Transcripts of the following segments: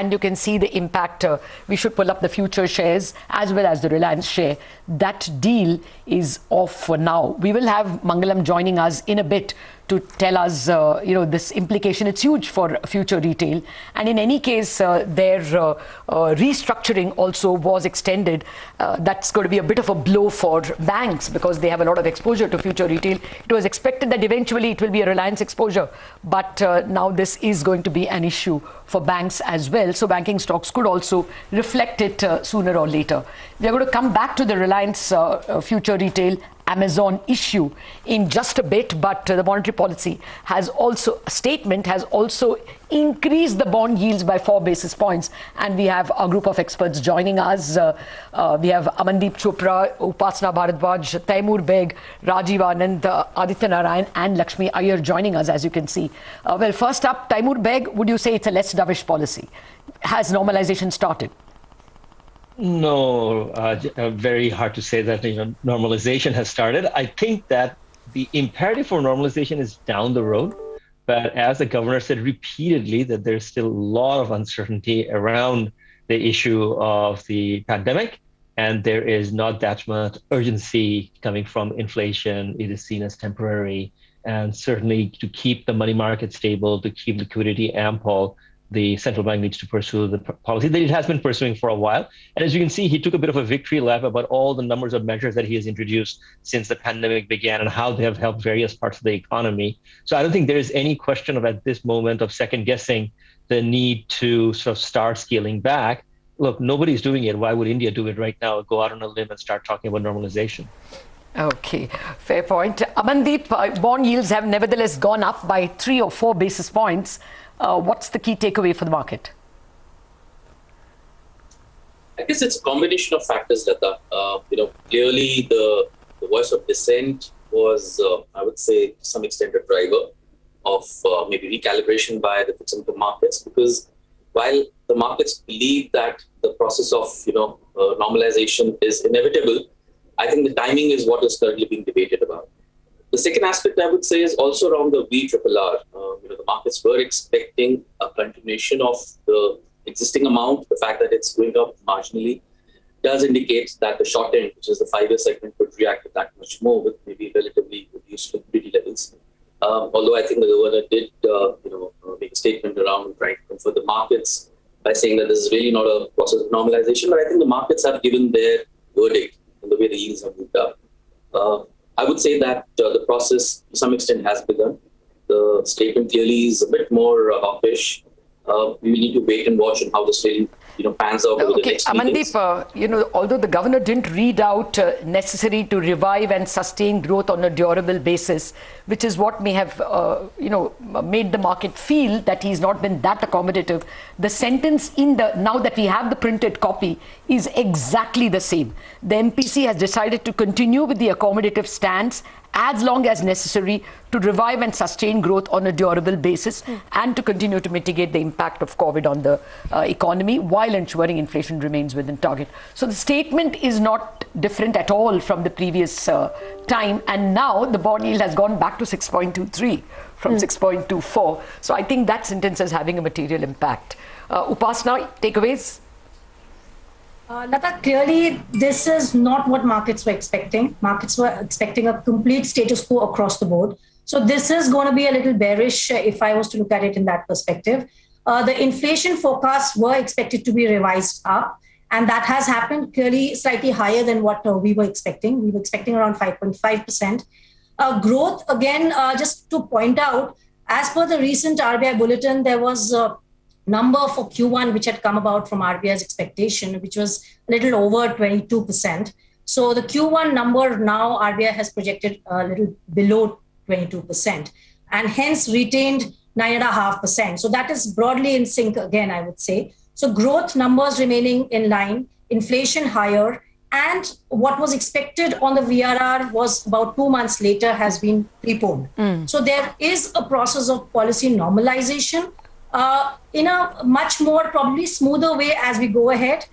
and you can see the impact. We should pull up the future shares as well as the Reliance share. That deal is off for now. We will have Mangalam joining us in a bit to tell us, this implication. It's huge for future retail. And in any case, their restructuring also was extended. That's going to be a bit of a blow for banks because they have a lot of exposure to future retail. It was expected that eventually it will be a Reliance exposure, but now this is going to be an issue for banks as well. So banking stocks could also reflect it sooner or later. We are going to come back to the Reliance future retail Amazon issue in just a bit, but the monetary policy statement has also increased the bond yields by 4 basis points. And we have a group of experts joining us. We have Amandeep Chopra, Upasana Bharadwaj, Taimur Beg, Rajiv Anand, Aditya Narain and Lakshmi Iyer joining us, as you can see. Well, first up, Taimur Beg, would you say it's a less dovish policy? Has normalization started? No, very hard to say that normalization has started. I think that the imperative for normalization is down the road. But as the governor said repeatedly, that there's still a lot of uncertainty around the issue of the pandemic. And there is not that much urgency coming from inflation. It is seen as temporary. And certainly to keep the money market stable, to keep liquidity ample, the central bank needs to pursue the policy that it has been pursuing for a while. And as you can see, he took a bit of a victory lap about all the numbers of measures that he has introduced since the pandemic began and how they have helped various parts of the economy. So I don't think there is any question of at this moment of second guessing the need to sort of start scaling back. Look, nobody's doing it. Why would India do it right now? Go out on a limb and start talking about normalization. Okay, fair point. Amandeep, bond yields have nevertheless gone up by 3 or 4 basis points. What's the key takeaway for the market? I guess it's a combination of factors, Lata. Clearly the voice of dissent was, I would say, to some extent a driver of maybe recalibration by the fixed income markets, because while the markets believe that the process of normalization is inevitable, I think the timing is what is currently being debated about. The second aspect, I would say, is also around the VRRR. The markets were expecting a continuation of the existing amount. The fact that it's going up marginally does indicate that the short end, which is the 5-year segment, could react to that much more with maybe relatively reduced liquidity levels. Although I think the governor did, make a statement around trying to comfort the markets by saying that this is really not a process of normalization. But I think the markets have given their verdict in the way the yields have moved up. I would say that the process, to some extent, has begun. The statement clearly is a bit more hawkish. We need to wait and watch on how this really pans out over the next meetings. Amandeep, although the governor didn't read out necessary to revive and sustain growth on a durable basis, which is what may have made the market feel that he's not been that accommodative. The sentence now that we have the printed copy is exactly the same. The MPC has decided to continue with the accommodative stance as long as necessary to revive and sustain growth on a durable basis and to continue to mitigate the impact of COVID on the economy while ensuring inflation remains within target. So the statement is not different at all from the previous time, and now the bond yield has gone back to 6.23 from 6.24. So I think that sentence is having a material impact. Upasana, takeaways? Lata, clearly this is not what markets were expecting. Markets were expecting a complete status quo across the board. So this is going to be a little bearish if I was to look at it in that perspective. The inflation forecasts were expected to be revised up, and that has happened, clearly slightly higher than what we were expecting. We were expecting around 5.5%. Growth, again, just to point out, as per the recent RBI bulletin, there was number for Q1, which had come about from RBI's expectation, which was a little over 22%. So the Q1 number now, RBI has projected a little below 22% and hence retained 9.5%. So that is broadly in sync again, I would say. So growth numbers remaining in line, inflation higher, and what was expected on the VRR was about 2 months later has been preponed. So there is a process of policy normalization in a much more probably smoother way as we go ahead.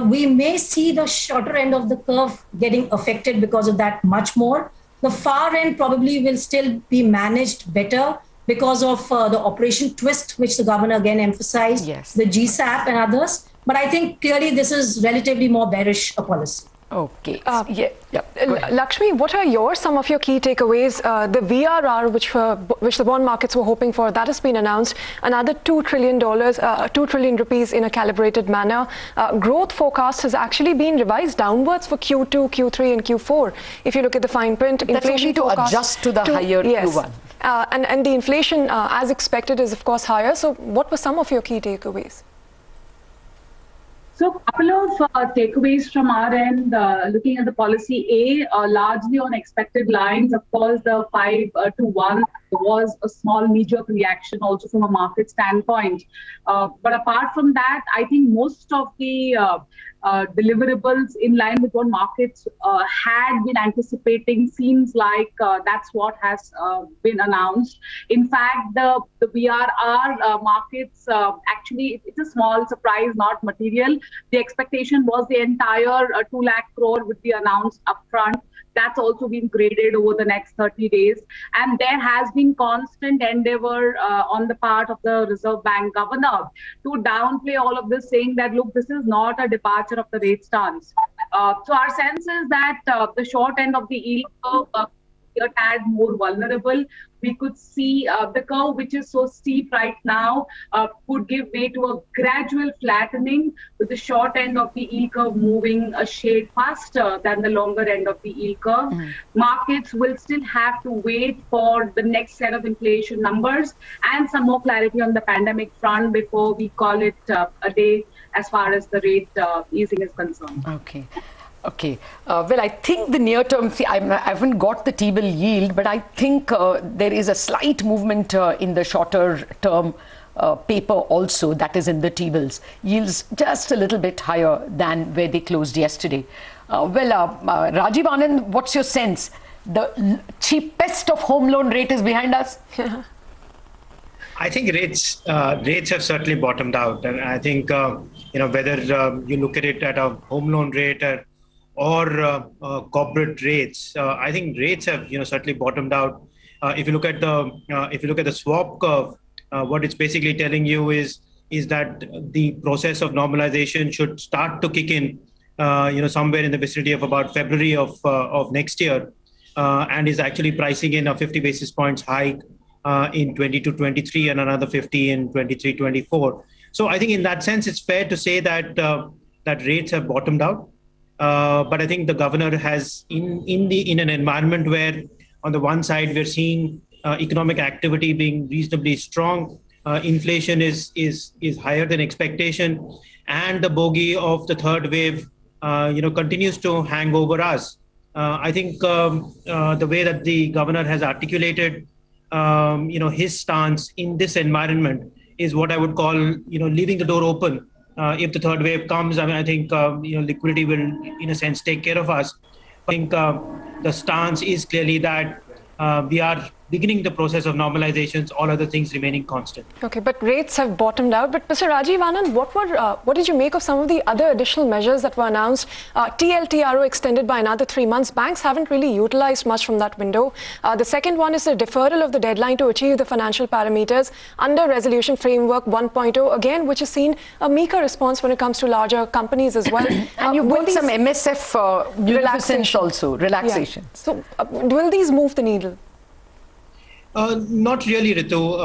We may see the shorter end of the curve getting affected because of that much more. The far end probably will still be managed better because of the Operation Twist, which the governor again emphasized, Yes. the GSAP and others. But I think clearly this is relatively more bearish a policy. Okay. Go ahead. Lakshmi, what are some of your key takeaways? The VRR, which the bond markets were hoping for, that has been announced. Another $2 trillion, 2 trillion rupees in a calibrated manner. Growth forecast has actually been revised downwards for Q2, Q3, and Q4. If you look at the fine print, That's inflation only to forecast adjust to the higher Q1. And the inflation, as expected, is of course higher. So, what were some of your key takeaways? So a couple of takeaways from our end, looking at the policy, largely on expected lines. Of course, the 5-to-1 was a small knee-jerk reaction also from a market standpoint. But apart from that, I think most of the deliverables in line with what markets had been anticipating seems like that's what has been announced. In fact, the VRR markets, actually, it's a small surprise, not material. The expectation was the entire 2 lakh crore would be announced upfront. That's also been graded over the next 30 days. And there has been constant endeavor on the part of the Reserve Bank governor to downplay all of this, saying that, look, this is not a departure of the rate stance. So our sense is that the short end of the yield curve a tad more vulnerable. We could see the curve, which is so steep right now, could give way to a gradual flattening, with the short end of the yield curve moving a shade faster than the longer end of the yield curve. Markets will still have to wait for the next set of inflation numbers and some more clarity on the pandemic front before we call it a day as far as the rate easing is concerned. Okay. Well, I think the near term, I haven't got the T-bill yield, but I think there is a slight movement in the shorter term paper also, that is in the T-bills. Yields just a little bit higher than where they closed yesterday. Rajiv Anand, what's your sense? The cheapest of home loan rate is behind us? I think rates have certainly bottomed out. And I think, whether you look at it at a home loan rate or corporate rates, I think rates have certainly bottomed out. If you look at the swap curve, what it's basically telling you is that the process of normalization should start to kick in, somewhere in the vicinity of about February of next year, and is actually pricing in a 50 basis points hike in 22-23 and another 50 in 23-24. So I think in that sense, it's fair to say that that rates have bottomed out. But I think the governor has, in an environment where, on the one side, we're seeing economic activity being reasonably strong, inflation is higher than expectation, and the bogey of the third wave, continues to hang over us. I think the way that the governor has articulated, his stance in this environment is what I would call, leaving the door open. If the third wave comes, I think, liquidity will, in a sense, take care of us. I think the stance is clearly that we are beginning the process of normalizations, all other things remaining constant. Okay, but rates have bottomed out. But Mr. Rajiv Anand, what did you make of some of the other additional measures that were announced? TLTRO extended by another 3 months. Banks haven't really utilized much from that window. The second one is the deferral of the deadline to achieve the financial parameters under Resolution Framework 1.0, again, which has seen a meeker response when it comes to larger companies as well. And you've got some MSF relaxation. Yeah. So will these move the needle? Not really, Ritu.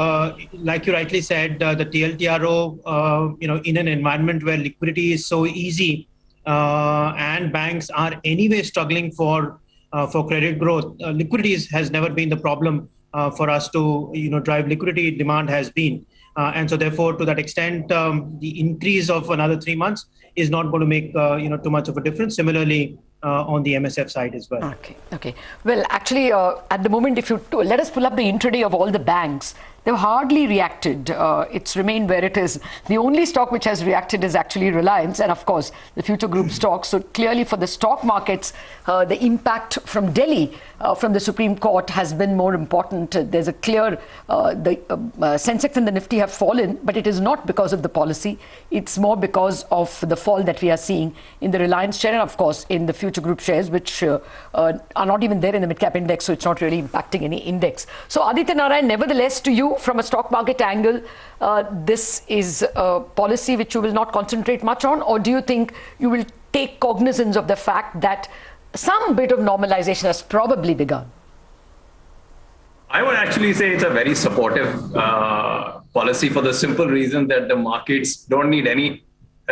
Like you rightly said, the TLTRO, in an environment where liquidity is so easy and banks are anyway struggling for credit growth, liquidity has never been the problem for us to drive liquidity. Demand has been, and so therefore, to that extent, the increase of another 3 months is not going to make too much of a difference. Similarly, on the MSF side as well. Okay. Well, actually, at the moment, if you let us pull up the intraday of all the banks, they've hardly reacted. It's remained where it is. The only stock which has reacted is actually Reliance, and of course the future group stocks. So clearly for the stock markets, the impact from Delhi, from the Supreme Court, has been more important. There's a clear, the Sensex and the Nifty have fallen, but it is not because of the policy. It's more because of the fall that we are seeing in the Reliance share and of course in the future group shares, which are not even there in the mid-cap index, so it's not really impacting any index. So Aditya Narain, nevertheless, to you from a stock market angle, this is a policy which you will not concentrate much on, or do you think you will take cognizance of the fact that some bit of normalization has probably begun? I would actually say it's a very supportive policy for the simple reason that the markets don't need any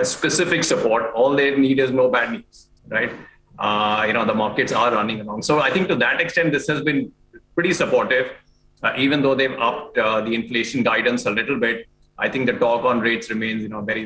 specific support. All they need is no bad news, right? The markets are running along. So I think to that extent, this has been pretty supportive. Even though they've upped the inflation guidance a little bit, I think the talk on rates remains, very,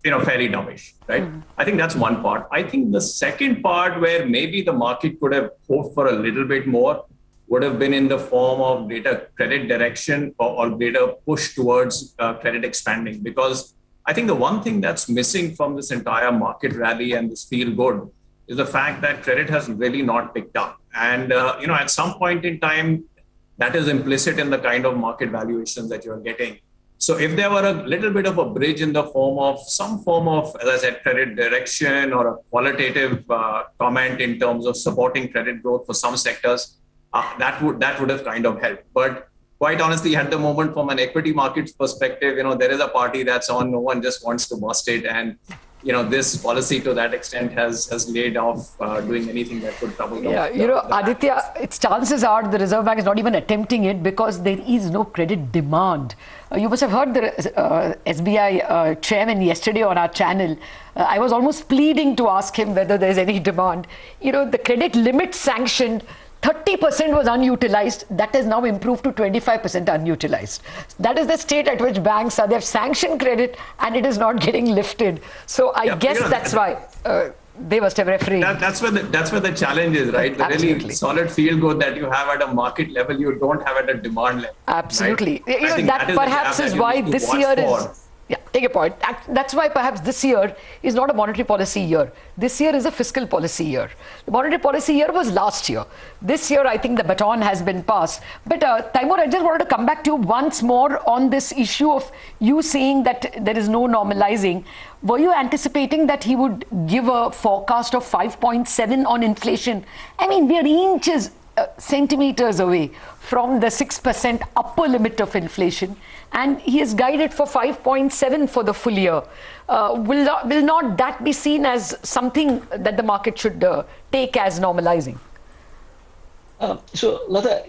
fairly dovish, right? I think that's one part. I think the second part where maybe the market could have hoped for a little bit more would have been in the form of greater credit direction or greater push towards credit expanding. Because I think the one thing that's missing from this entire market rally and this feel good is the fact that credit has really not picked up. And, at some point in time, that is implicit in the kind of market valuations that you're getting. So if there were a little bit of a bridge in the form of some form of, as I said, credit direction or a qualitative comment in terms of supporting credit growth for some sectors, that would have kind of helped. But quite honestly, at the moment, from an equity markets perspective, there is a party that's on. No one just wants to bust it. And, this policy to that extent has laid off doing anything that could trouble. Aditya, its chances are the Reserve Bank is not even attempting it because there is no credit demand. You must have heard the SBI chairman yesterday on our channel. I was almost pleading to ask him whether there's any demand. The credit limit sanctioned, 30% was unutilized. That has now improved to 25% unutilized. That is the state at which banks are. They've sanctioned credit and it is not getting lifted. So I guess that's why they must have refrained. That's where the challenge is, right? The really solid feel good that you have at a market level, you don't have at a demand level. Absolutely. Right? That perhaps is why this year is... Yeah, take a point. That's why perhaps this year is not a monetary policy year. This year is a fiscal policy year. The monetary policy year was last year. This year, I think the baton has been passed. But Taimur, I just wanted to come back to you once more on this issue of you saying that there is no normalizing. Were you anticipating that he would give a forecast of 5.7 on inflation? I mean, we are inches, centimeters away from the 6% upper limit of inflation, and he is guided for 5.7 for the full year. Will not that be seen as something that the market should take as normalizing? So, Lata,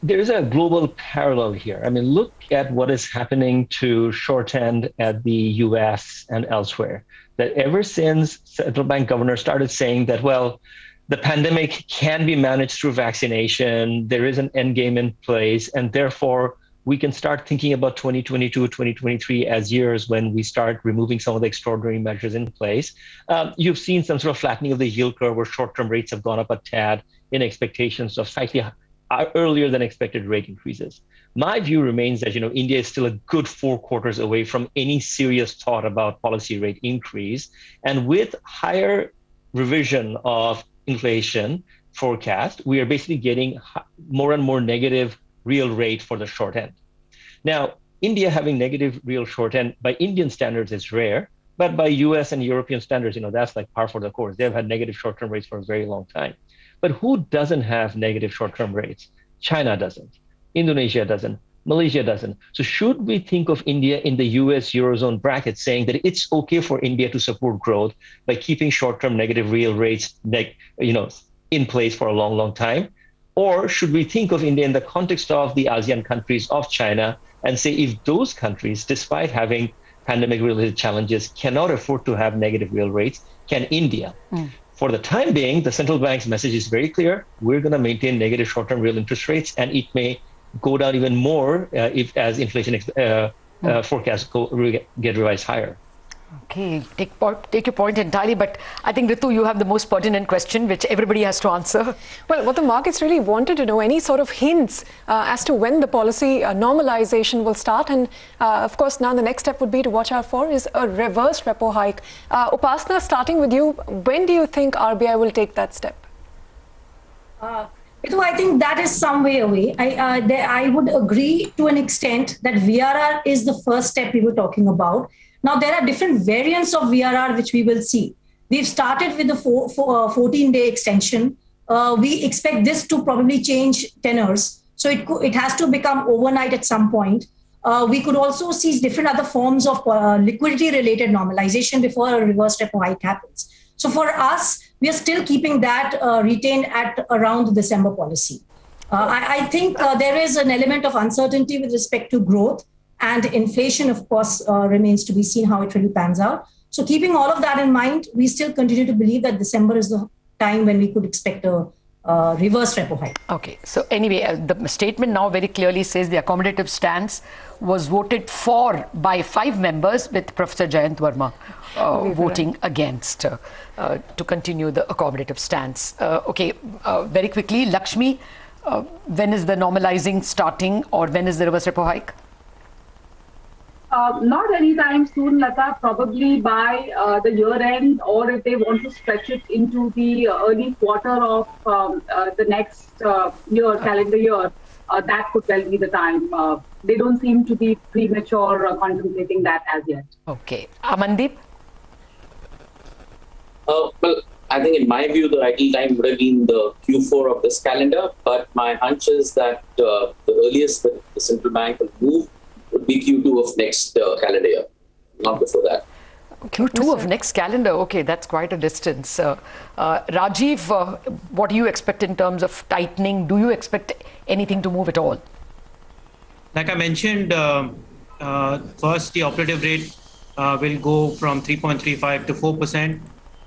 there is a global parallel here. I mean, look at what is happening to short end at the US and elsewhere. That ever since central bank governors started saying that, well, the pandemic can be managed through vaccination, there is an end game in place, and therefore we can start thinking about 2022, 2023 as years when we start removing some of the extraordinary measures in place. You've seen some sort of flattening of the yield curve where short-term rates have gone up a tad in expectations of slightly earlier than expected rate increases. My view remains that India is still a good 4 quarters away from any serious thought about policy rate increase. And with higher revision of inflation forecast, we are basically getting more and more negative real rate for the short end. Now, India having negative real short end by Indian standards is rare, but by US and European standards, that's like par for the course. They've had negative short-term rates for a very long time. But who doesn't have negative short-term rates? China doesn't. Indonesia doesn't. Malaysia doesn't. So should we think of India in the US Eurozone bracket saying that it's okay for India to support growth by keeping short-term negative real rates in place for a long, long time? Or should we think of India in the context of the ASEAN countries, of China, and say if those countries, despite having pandemic-related challenges, cannot afford to have negative real rates, can India? For the time being, the central bank's message is very clear. We're going to maintain negative short-term real interest rates, and it may go down even more as inflation forecasts get revised higher. Okay, take your point entirely, but I think, Ritu, you have the most pertinent question, which everybody has to answer. Well, what the markets really wanted to know, any sort of hints as to when the policy normalization will start. And of course, now the next step would be to watch out for is a reverse repo hike. Upasana, starting with you, when do you think RBI will take that step? I think that is some way away. I would agree to an extent that VRR is the first step we were talking about. Now, there are different variants of VRR which we will see. We've started with the 14-day extension. We expect this to probably change tenors. So it has to become overnight at some point. We could also see different other forms of liquidity-related normalization before a reverse repo hike happens. So for us, we are still keeping that retained at around the December policy. I think there is an element of uncertainty with respect to growth, and inflation, of course, remains to be seen how it really pans out. So keeping all of that in mind, we still continue to believe that December is the time when we could expect a reverse repo hike. Okay, so anyway, the statement now very clearly says the accommodative stance was voted for by 5 members, with Professor Jayant Verma voting against to continue the accommodative stance. Okay, very quickly, Lakshmi, when is the normalizing starting, or when is the reverse repo hike? Not anytime soon, Lata, probably by the year end, or if they want to stretch it into the early quarter of the next year, calendar year, that could well be the time. They don't seem to be premature contemplating that as yet. Okay. Amandeep? Well, I think in my view, the ideal time would have been the Q4 of this calendar, but my hunch is that the earliest that the central bank will move would be Q2 of next calendar year, not before that. Q2 of next calendar, okay, that's quite a distance. Rajiv, what do you expect in terms of tightening? Do you expect anything to move at all? Like I mentioned, first the operative rate will go from 3.35 to 4%.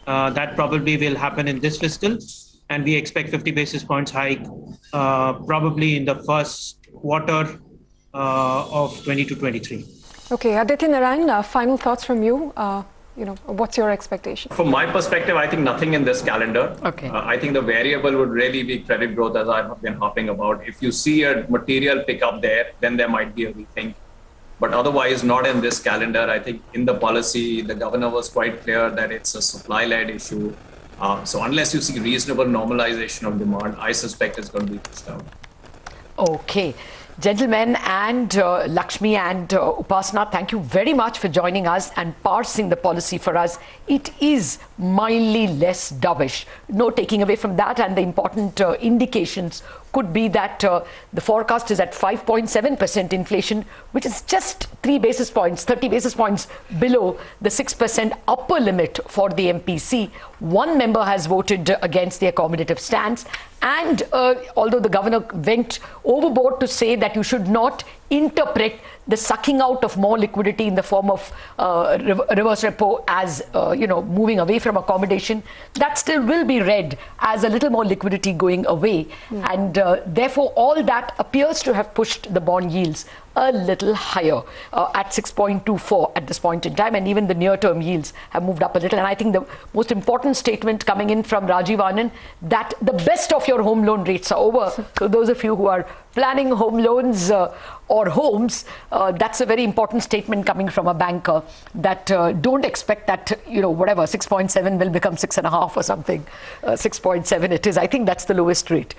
That probably will happen in this fiscal, and we expect 50 basis points hike probably in the first quarter of 22-23. Okay, Aditya Narain, final thoughts from you. What's your expectation? From my perspective, I think nothing in this calendar. Okay. I think the variable would really be credit growth, as I've been harping about. If you see a material pickup there, then there might be a rethink. But otherwise, not in this calendar. I think in the policy, the governor was quite clear that it's a supply-led issue. So unless you see reasonable normalization of demand, I suspect it's going to be pushed out. Okay. Gentlemen, and Lakshmi and Upasana, thank you very much for joining us and parsing the policy for us. It is mildly less dovish. No taking away from that, and the important indications could be that the forecast is at 5.7% inflation, which is just 30 basis points below the 6% upper limit for the MPC. One member has voted against the accommodative stance. And although the governor went overboard to say that you should not interpret the sucking out of more liquidity in the form of reverse repo as moving away from accommodation, that still will be read as a little more liquidity going away. And therefore all that appears to have pushed the bond yields a little higher at 6.24 at this point in time, and even the near-term yields have moved up a little. And I think the most important statement coming in from Rajiv Anand, that the best of your home loan rates are over. So those of you who are planning home loans or homes, that's a very important statement coming from a banker, that don't expect that, 6.7 will become 6.5 or something. 6.7 it is. I think that's the lowest rate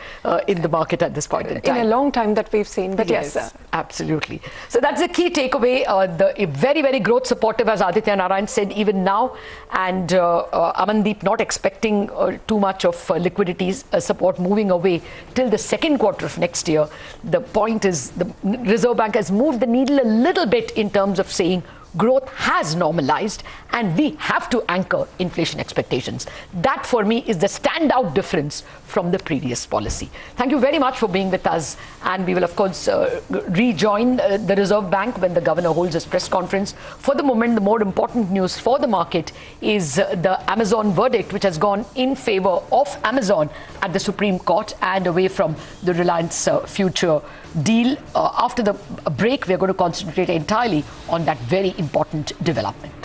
in the market at this point in time. In a long time that we've seen, but yes. Absolutely. So that's the key takeaway. The very, very growth supportive, as Aditya Narain said, even now. And Amandeep not expecting too much of liquidity support moving away till the second quarter of next year. The point is the Reserve Bank has moved the needle a little bit in terms of saying growth has normalized and we have to anchor inflation expectations. That for me is the standout difference from the previous policy. Thank you very much for being with us, and we will of course rejoin the Reserve Bank when the governor holds his press conference. For the moment, the more important news for the market is the Amazon verdict, which has gone in favor of Amazon at the Supreme Court and away from the Reliance future deal. After the break, we are going to concentrate entirely on that very important development.